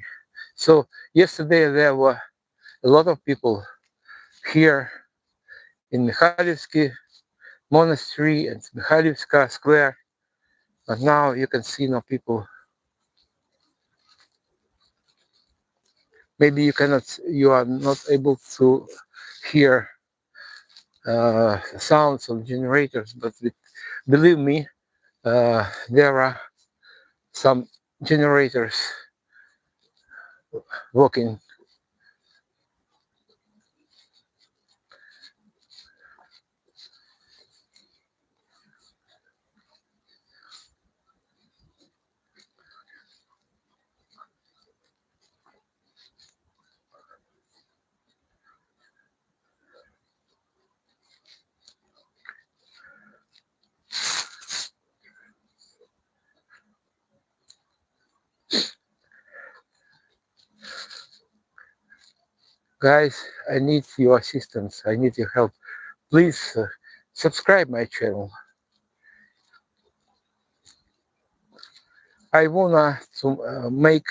So yesterday there were a lot of people here in Mikhailivsky Monastery and Mikhailivska Square, but now you can see no people. Maybe you are not able to hear sounds of generators, but believe me, there are some generators working. Guys, I need your assistance. I need your help. Please subscribe my channel. I wanna to make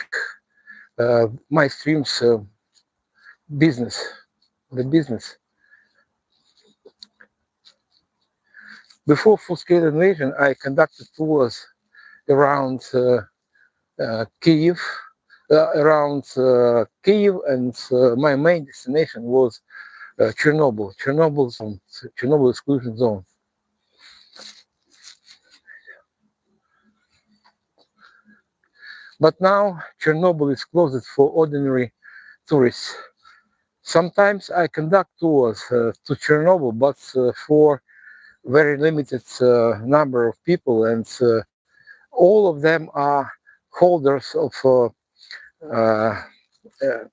my streams business, the business. Before full-scale invasion, I conducted tours around Kyiv, and my main destination was Chernobyl, Chernobyl exclusion zone. But now Chernobyl is closed for ordinary tourists. Sometimes I conduct tours to Chernobyl, but for very limited number of people, and all of them are holders of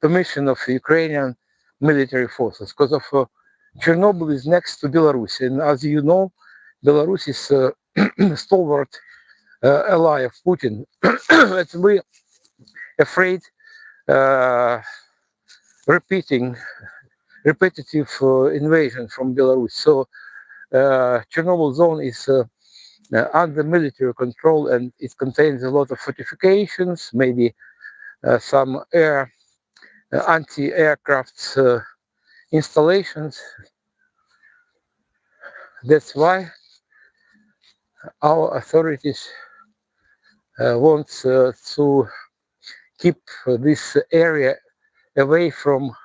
permission of Ukrainian military forces, because of Chernobyl is next to Belarus, and as you know, Belarus is a stalwart ally of Putin. And we afraid repetitive invasion from Belarus. So Chernobyl zone is under military control, and it contains a lot of fortifications, maybe some anti-aircraft installations. That's why our authorities want to keep this area away from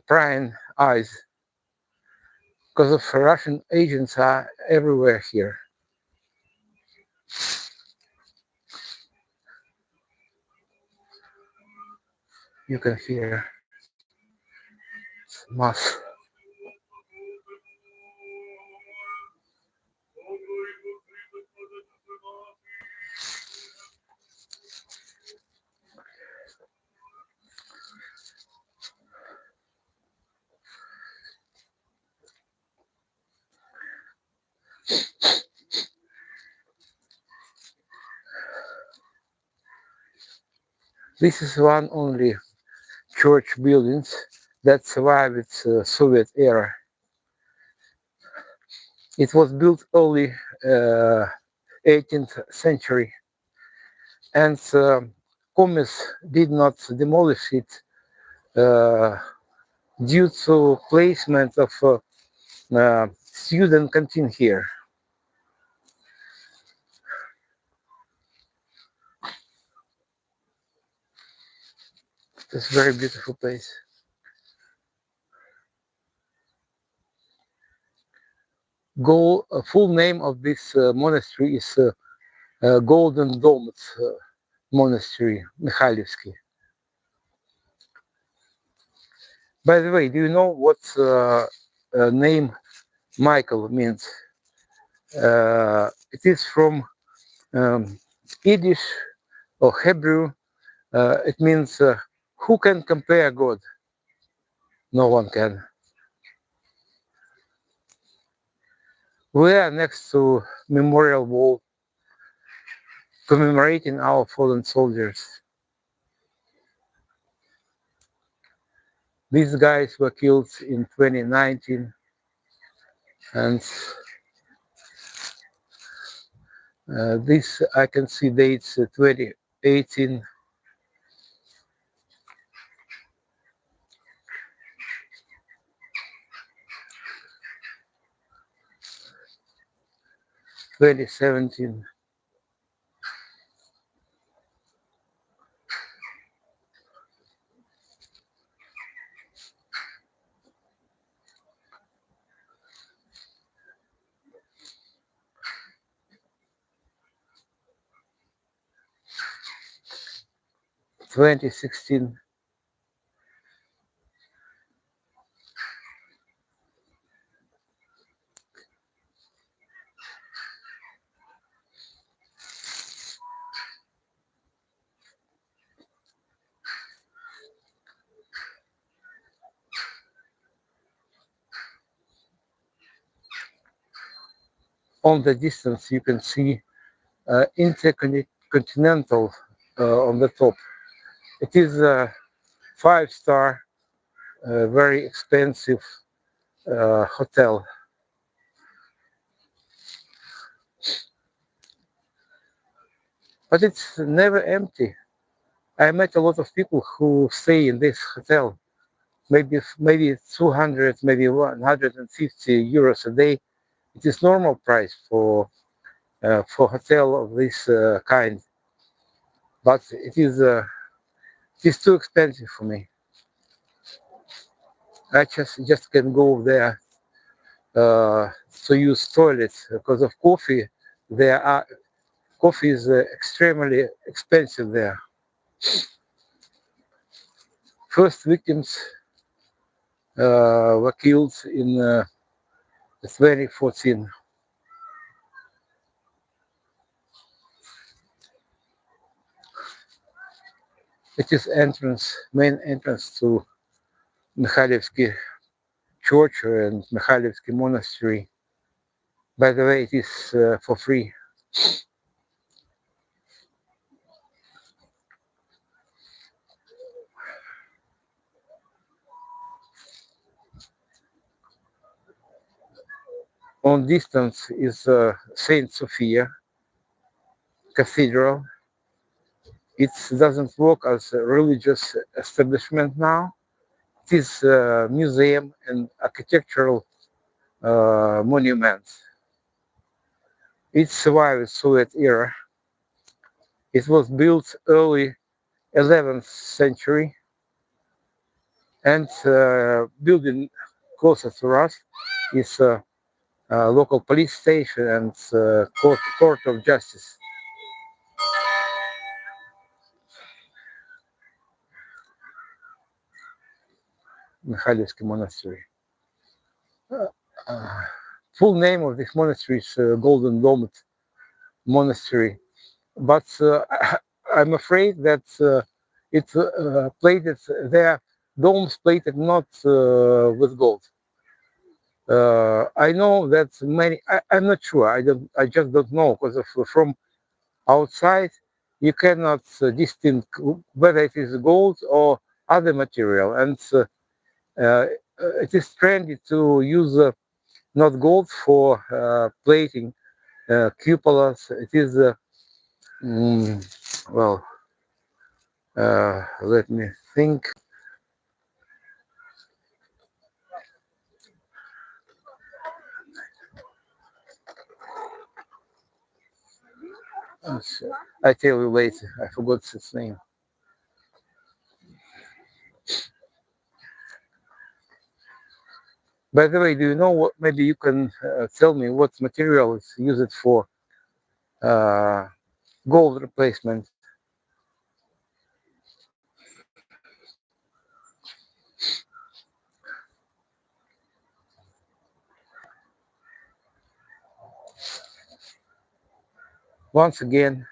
prying eyes, because of Russian agents are everywhere here. You can hear mass. This is one only church buildings that survived its Soviet era. It was built early 18th century, and communists did not demolish it due to placement of student canteen here. It's a very beautiful place. Full name of this monastery is Golden Domed Monastery, Mikhailivsky. By the way, do you know what name Michael means? It is from Yiddish or Hebrew. It means who can compare God? No one can. We are next to memorial wall commemorating our fallen soldiers. These guys were killed in 2019, and this I can see dates 2018, 2017. (2016). On the distance, you can see Intercontinental on the top. It is a 5-star, very expensive hotel. But it's never empty. I met a lot of people who stay in this hotel. Maybe 200, maybe 150 euros a day. It is normal price for hotel of this kind. But it is too expensive for me. I just can go there to use toilets because of coffee. Coffee is extremely expensive there. First victims were killed in 2014. It is main entrance to Mikhailivsky Church and Mikhailivsky Monastery. By the way, it is for free. On distance is Saint Sophia Cathedral. It doesn't work as a religious establishment now. It is a museum and architectural monument. It survived Soviet era. It was built early 11th century, and building closer to us is a local police station and court of justice. Mikhailivsky Monastery. Full name of this monastery is Golden Domed Monastery, but I'm afraid that it's plated, their domes plated not with gold. I know that I'm not sure. I just don't know because from outside you cannot distinguish whether it is gold or other material, and it is trendy to use not gold for plating cupolas. It is well. Let me think. I tell you later. I forgot its name. By the way, do you know what? Maybe you can tell me what material is used for gold replacement. Once again,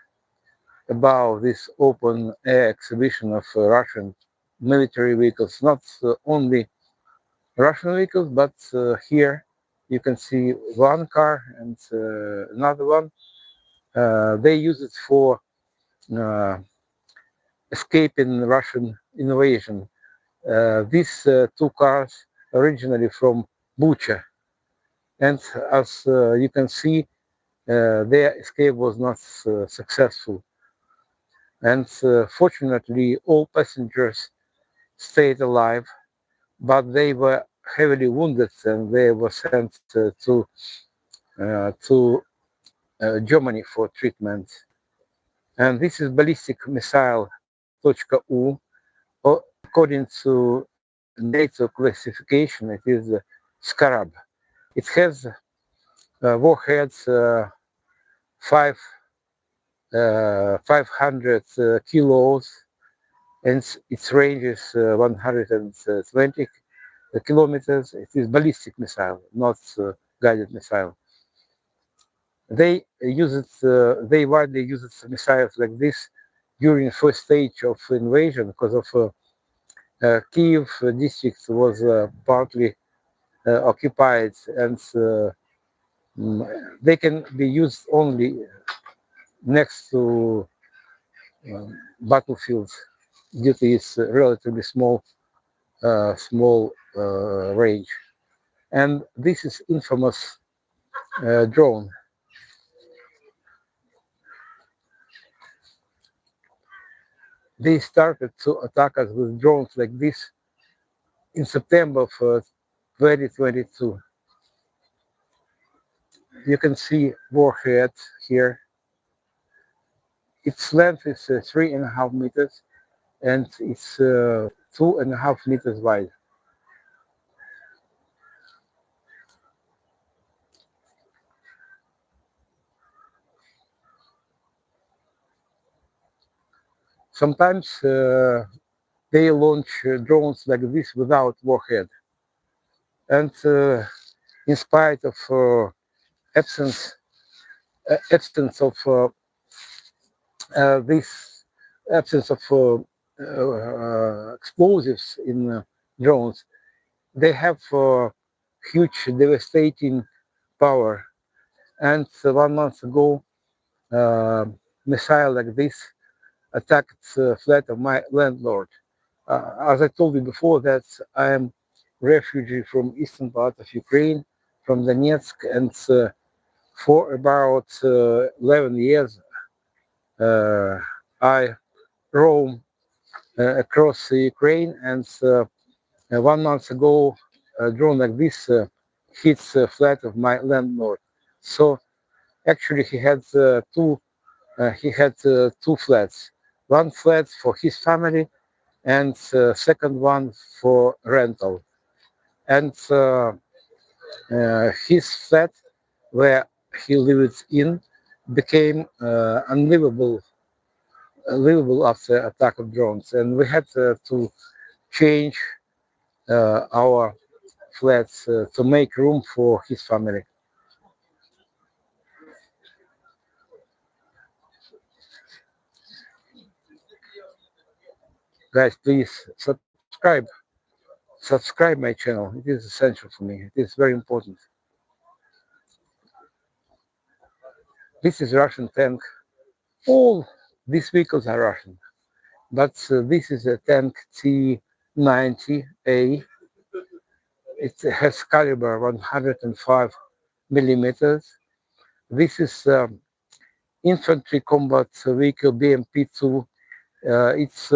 about this open air exhibition of Russian military vehicles, not only Russian vehicles, but here you can see one car and another one. They use it for escaping Russian invasion. These two cars originally from Bucha, and as you can see, their escape was not successful. And fortunately, all passengers stayed alive, but they were heavily wounded and they were sent to Germany for treatment. And this is ballistic missile .U. According to NATO classification, it is Scarab. It has warheads 500 kilos, and its range is 120 kilometers. It is ballistic missile, not guided missile. They use it. They widely use it missiles like this during the first stage of invasion because of Kyiv district was partly occupied, and they can be used only next to battlefields due to its relatively small range. And this is infamous drone. They started to attack us with drones like this in September of 2022. You can see warhead here. Its length is 3.5 meters, and it's 2.5 meters wide. Sometimes they launch drones like this without warhead, and in spite of absence of this absence of explosives in drones, they have huge devastating power. And 1 month ago, missile like this attacked the flat of my landlord. As I told you before, that I am refugee from eastern part of Ukraine, from Donetsk, and for about 11 years I roam across Ukraine, and 1 month ago a drone like this hits the flat of my landlord. So actually he had two flats, one flat for his family and second one for rental. And his flat where he lived in became unlivable after attack of drones, and we had to change our flats to make room for his family. Guys, please subscribe my channel. It is essential for me. It is very important. This is Russian tank. All these vehicles are Russian, but this is a tank T-90A. It has caliber 105 millimeters. This is infantry combat vehicle BMP-2. It's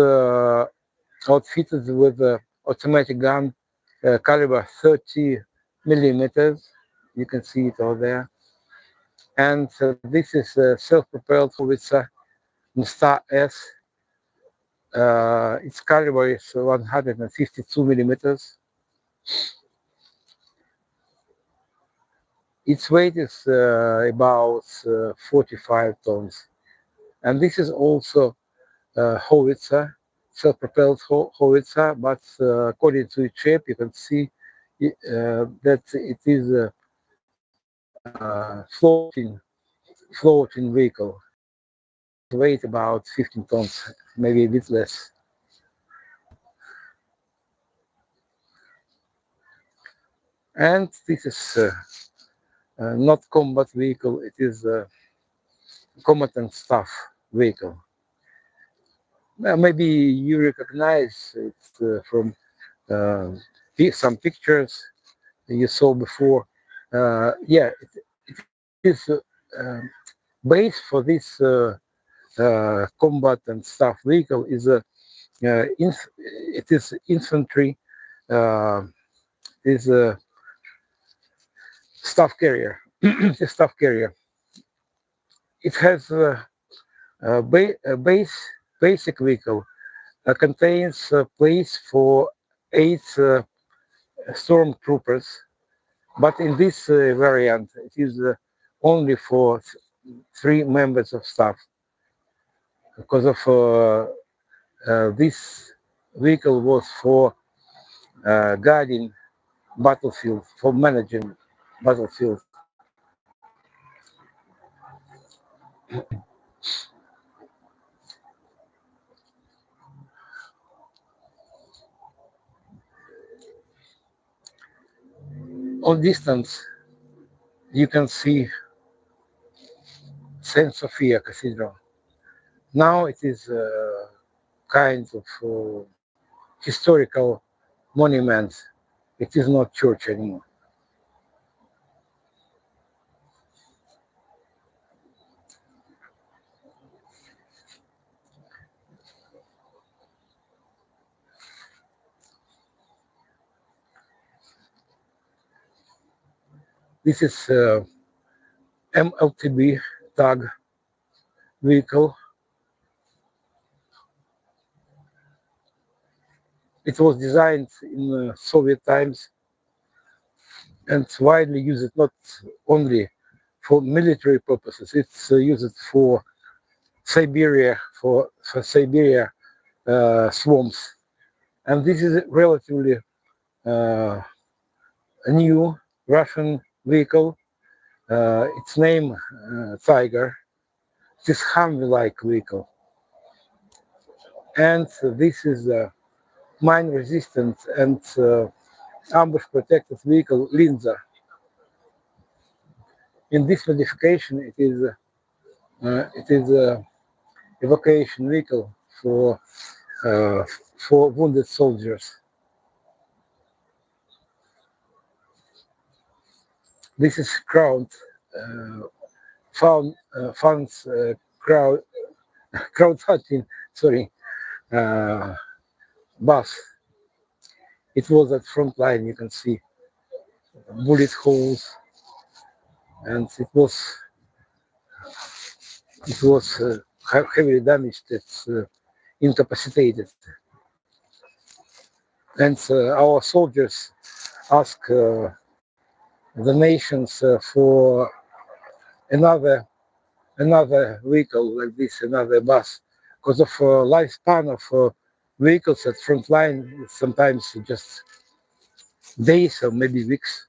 outfitted with automatic gun caliber 30 millimeters. You can see it over there. And this is a self-propelled howitzer Star S. Its caliber is 152 millimeters. Its weight is about 45 tons. And this is also howitzer, self-propelled howitzer, but according to its shape, you can see that it is a floating vehicle. weight about 15 tons, maybe a bit less. And this is not combat vehicle, it is a combatant staff vehicle. Maybe you recognize it from some pictures you saw before. Yeah, it is base for this combatant staff vehicle is a it is infantry, is a staff carrier. It's a staff carrier. It has a basic vehicle contains a place for 8 stormtroopers, but in this variant it is only for 3 members of staff because of this vehicle was for guarding battlefield, for managing battlefield. On distance, you can see Saint Sophia Cathedral. Now it is kind of historical monument. It is not church anymore. This is MLTB tag vehicle. It was designed in Soviet times and widely used not only for military purposes, it's used for Siberia, for Siberia swamps. And this is relatively a new Russian vehicle. Its name Tiger. It is Humvee-like vehicle. And this is a mine-resistant and ambush-protected vehicle Linza. In this modification, it is a evacuation vehicle for wounded soldiers. This is crowdfunding, sorry, bus. It was at front line. You can see bullet holes, and it was heavily damaged. It's incapacitated, and our soldiers ask the nations for another vehicle like this, another bus, because of lifespan of vehicles at front line, sometimes just days or maybe weeks.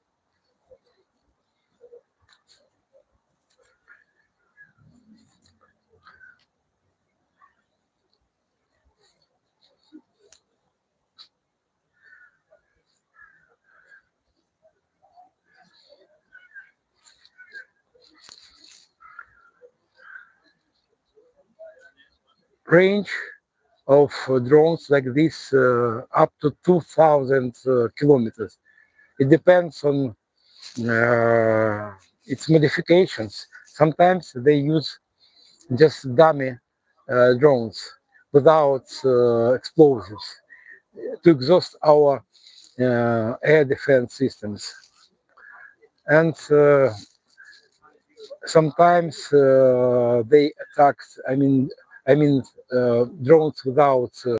Range of drones like this up to 2,000 kilometers. It depends on its modifications. Sometimes they use just dummy drones without explosives to exhaust our air defense systems. And sometimes they attack, drones without